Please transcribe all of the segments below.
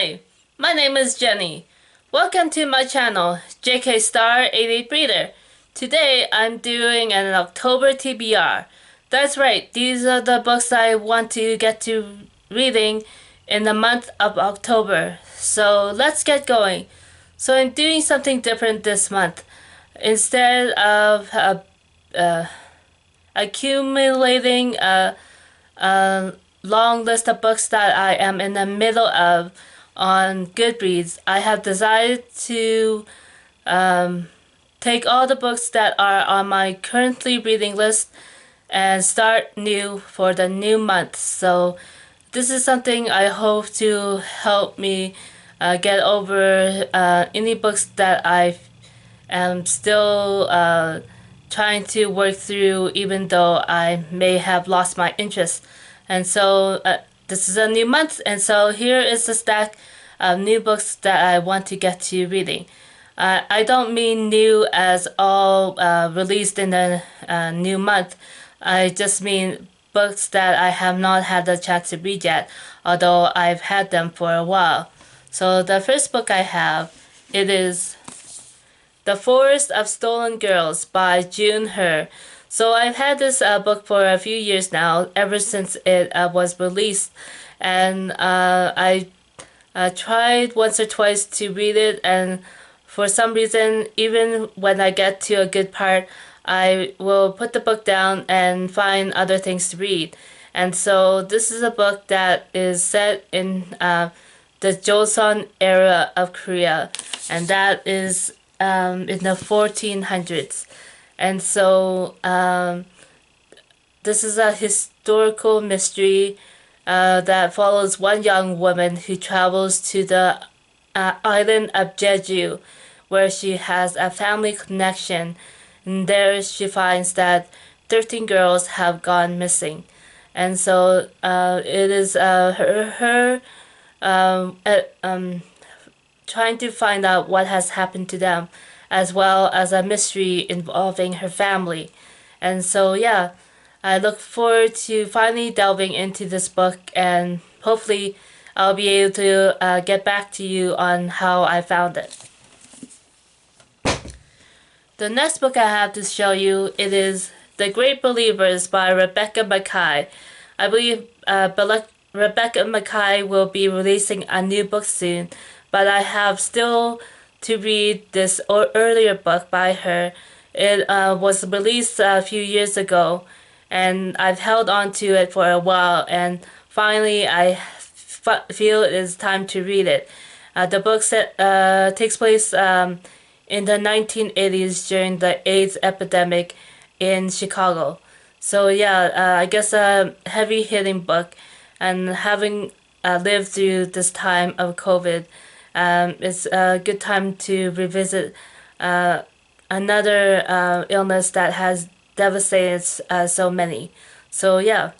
Hi, my name is Jenny. Welcome to my channel, JK Star 88 Reader. Today I'm doing an October TBR. That's right, these are the books I want to get to reading in the month of October. So let's get going. So I'm doing something different this month. Instead of accumulating a long list of books that I am in the middle of on Goodreads, I have decided to take all the books that are on my currently reading list and start new for the new month. So this is something I hope to help me get over any books that I am still trying to work through, even though I may have lost my interest. And so this is a new month, and so here is a stack of new books that I want to get to reading. I don't mean new as all released in the new month. I just mean books that I have not had the chance to read yet, although I've had them for a while. So the first book I have, it is The Forest of Stolen Girls by June Her. So I've had this book for a few years now, ever since it was released, and I tried once or twice to read it, and for some reason, even when I get to a good part, I will put the book down and find other things to read. And so this is a book that is set in the Joseon era of Korea, and that is in the 1400s. And so this is a historical mystery that follows one young woman who travels to the island of Jeju, where she has a family connection. And there she finds that 13 girls have gone missing. And so it is her trying to find out what has happened to them, as well as a mystery involving her family. And so, yeah, I look forward to finally delving into this book, and hopefully I'll be able to get back to you on how I found it. The next book I have to show you, it is The Great Believers by Rebecca Mackay. I believe Rebecca Mackay will be releasing a new book soon, but I have still to read this earlier book by her. It was released a few years ago, and I've held on to it for a while, and finally I feel it is time to read it. The book takes place in the 1980s during the AIDS epidemic in Chicago. So yeah, I guess a heavy-hitting book, and having lived through this time of COVID, it's a good time to revisit another illness that has devastated so many. So yeah.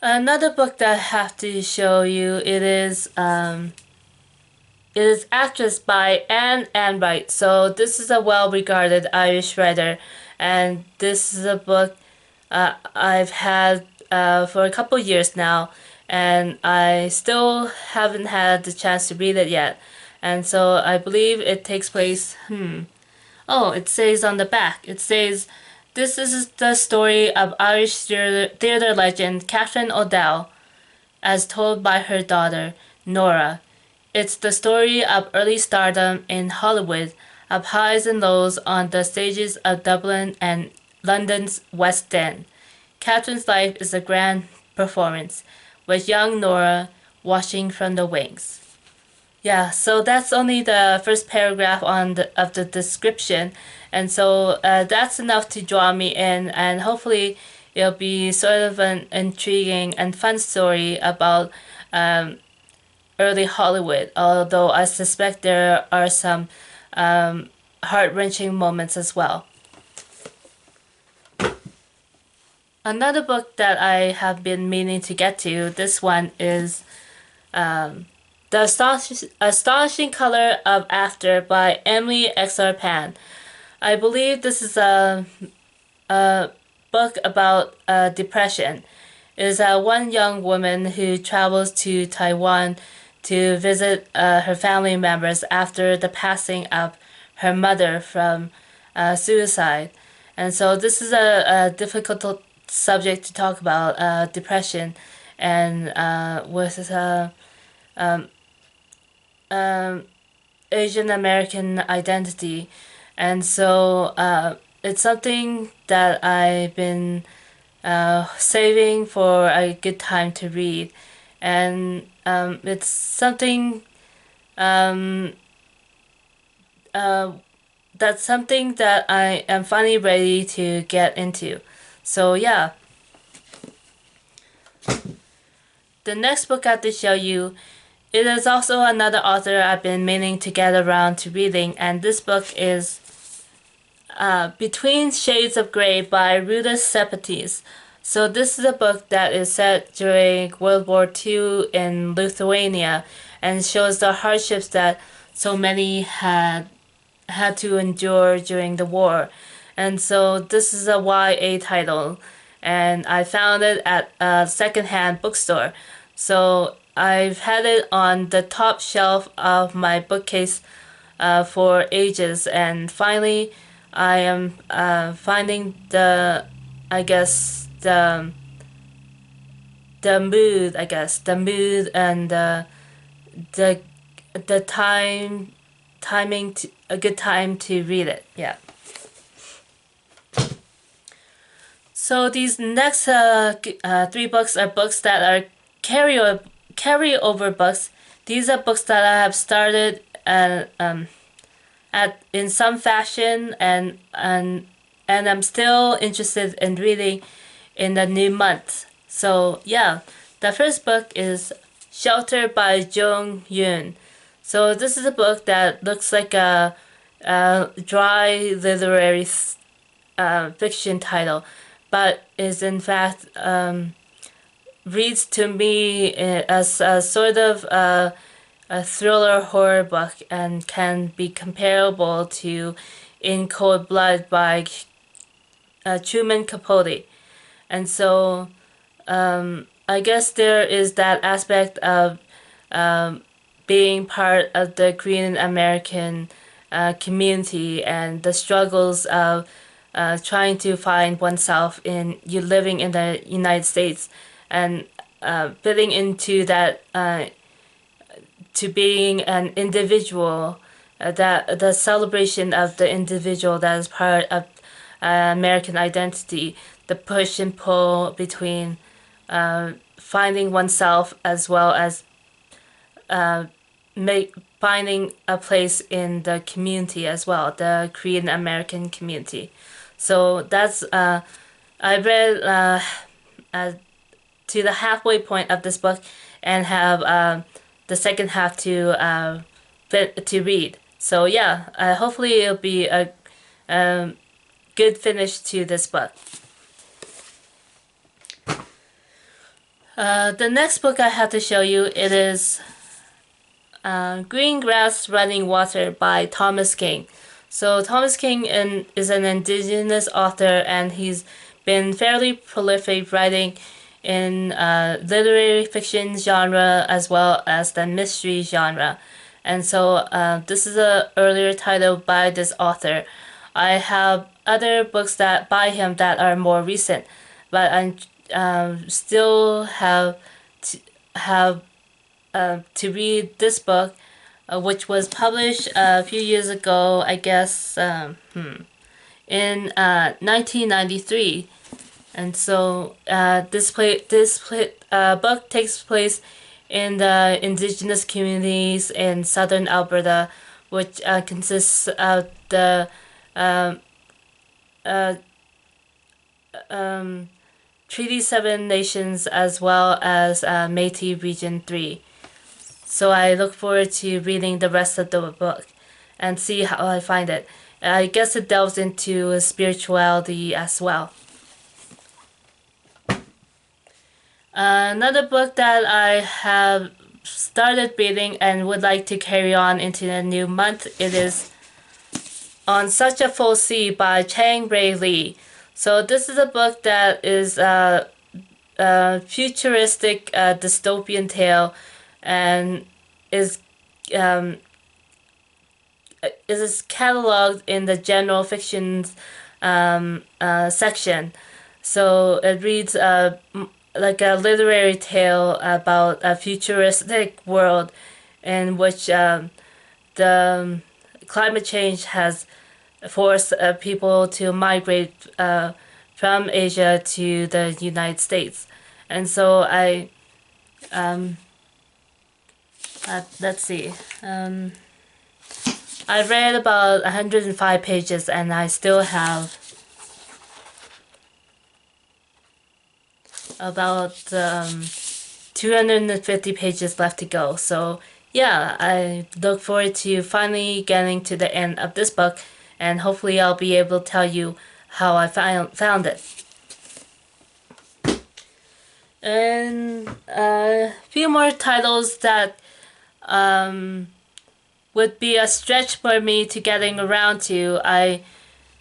Another book that I have to show you, it is Actress by Anne Enright. So this is a well-regarded Irish writer, and this is a book I've had for a couple years now, and I still haven't had the chance to read it yet. And so I believe it takes place, oh, it says on the back, it says, "This is the story of Irish theatre legend Catherine ODell, as told by her daughter, Nora. It's the story of early stardom in Hollywood, of highs and lows on the stages of Dublin and London's West End. Catherine's life is a grand performance, with young Nora watching from the wings." Yeah, so that's only the first paragraph of the description, and so that's enough to draw me in, and hopefully it'll be sort of an intriguing and fun story about early Hollywood, although I suspect there are some heart-wrenching moments as well. Another book that I have been meaning to get to, this one is The Astonishing Color of After by Emily Exarpan. I believe this is a book about depression. is one young woman who travels to Taiwan to visit her family members after the passing of her mother from suicide. And so this is a difficult subject to talk about, depression, and with Asian American identity. And so it's something that I've been saving for a good time to read. And it's something um, uh, that's something that I am finally ready to get into. So yeah, the next book I have to show you, it is also another author I've been meaning to get around to reading, and this book is Between Shades of Grey by Ruta Sepetys. So this is a book that is set during World War II in Lithuania and shows the hardships that so many had to endure during the war. And so this is a YA title, and I found it at a secondhand bookstore. So I've had it on the top shelf of my bookcase for ages, and finally I am finding I guess, the mood and the timing to, a good time to read it. Yeah. So these next three books are books that are carryover books. These are books that I have started at in some fashion, and I'm still interested in reading in the new month. So yeah, the first book is Shelter by Jung Yoon. So this is a book that looks like a dry literary fiction title, but is in fact reads to me as a sort of a thriller horror book, and can be comparable to In Cold Blood by Truman Capote. And so I guess there is that aspect of being part of the Korean American community, and the struggles of trying to find oneself in you living in the United States, and fitting into that to being an individual, that the celebration of the individual that is part of American identity, the push and pull between finding oneself as well as finding a place in the community as well, the Korean American community. So that's I read to the halfway point of this book, and have the second half to read. So yeah, hopefully it'll be a good finish to this book. The next book I have to show you, it is Green Grass Running Water by Thomas King. So Thomas King is an Indigenous author, and he's been fairly prolific writing in literary fiction genre as well as the mystery genre. And so this is an earlier title by this author. I have other books that by him that are more recent, but I still have to read this book, which was published a few years ago, I guess, in 1993. And so this book takes place in the Indigenous communities in southern Alberta, which consists of the Treaty 7 nations as well as Métis Region 3. So I look forward to reading the rest of the book and see how I find it. I guess it delves into spirituality as well. Another book that I have started reading and would like to carry on into the new month, it is On Such a Full Sea by Chang Ray Lee. So this is a book that is futuristic dystopian tale, and is um, is cataloged in the general fictions section. So it reads like a literary tale about a futuristic world in which the climate change has forced people to migrate from Asia to the United States. And so let's see. I read about 105 pages and I still have about 250 pages left to go. So yeah, I look forward to finally getting to the end of this book, and hopefully I'll be able to tell you how I found it. And a few more titles that would be a stretch for me to getting around to. I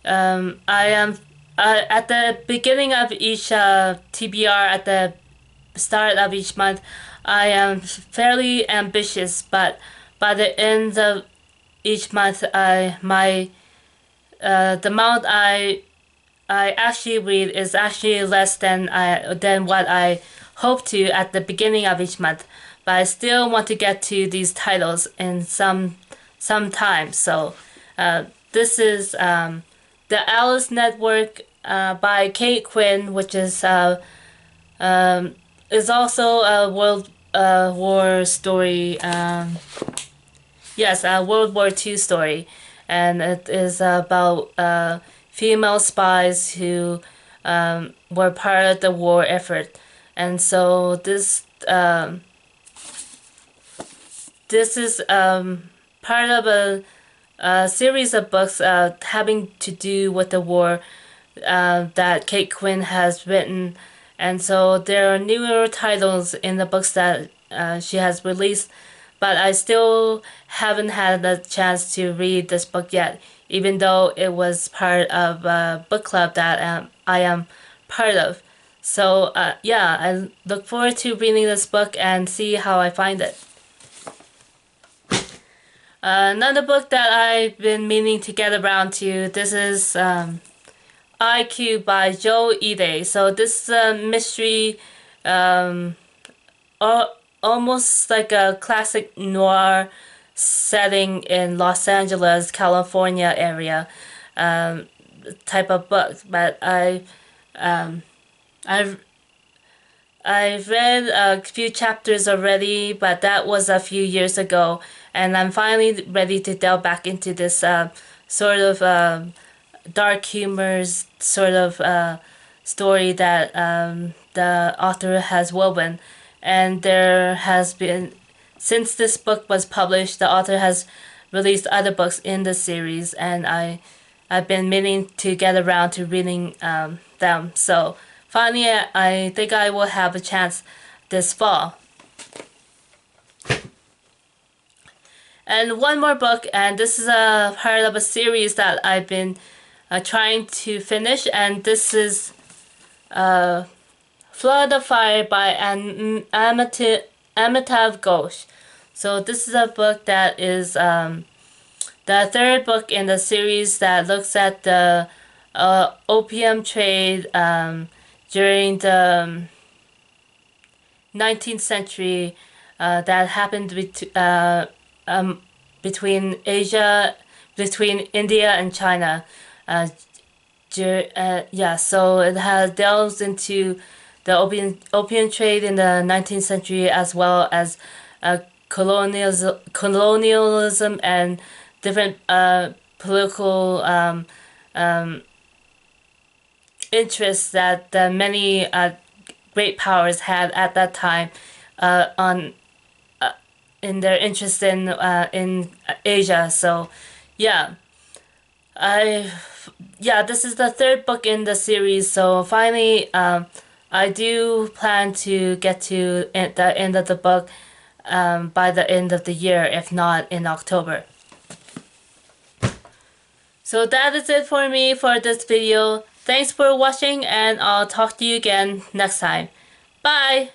am at the beginning of each TBR, at the start of each month, I am fairly ambitious, but by the end of each month, the amount I actually read is actually less than what I hope to at the beginning of each month. But I still want to get to these titles in some time. So this is the Alice Network by Kate Quinn, which is also a World War story. Yes, a World War II story, and it is about female spies who were part of the war effort. And so this is part of a series of books having to do with the war that Kate Quinn has written. And so there are newer titles in the books that she has released, but I still haven't had the chance to read this book yet, even though it was part of a book club that I am part of. So yeah, I look forward to reading this book and see how I find it. Another book that I've been meaning to get around to, this is IQ by Joe Ide. So this is a mystery, almost like a classic noir setting in Los Angeles, California area type of book. But I've read a few chapters already, but that was a few years ago, and I'm finally ready to delve back into this sort of dark humor sort of story that the author has woven. And there has been, since this book was published, the author has released other books in the series, and I've been meaning to get around to reading them. So finally, I think I will have a chance this fall. And one more book, and this is a part of a series that I've been trying to finish, and this is Flood of Fire by Amitav Ghosh. So this is a book that is the third book in the series that looks at the opium trade during the 19th century that happened between India and China. Yeah, so it delves into the opium trade in the 19th century, as well as colonialism and different political interests that many great powers had at that time in their interest in Asia. So yeah, this is the third book in the series. So finally, I do plan to get to the end of the book by the end of the year, if not in October. So that is it for me for this video. Thanks for watching, and I'll talk to you again next time. Bye!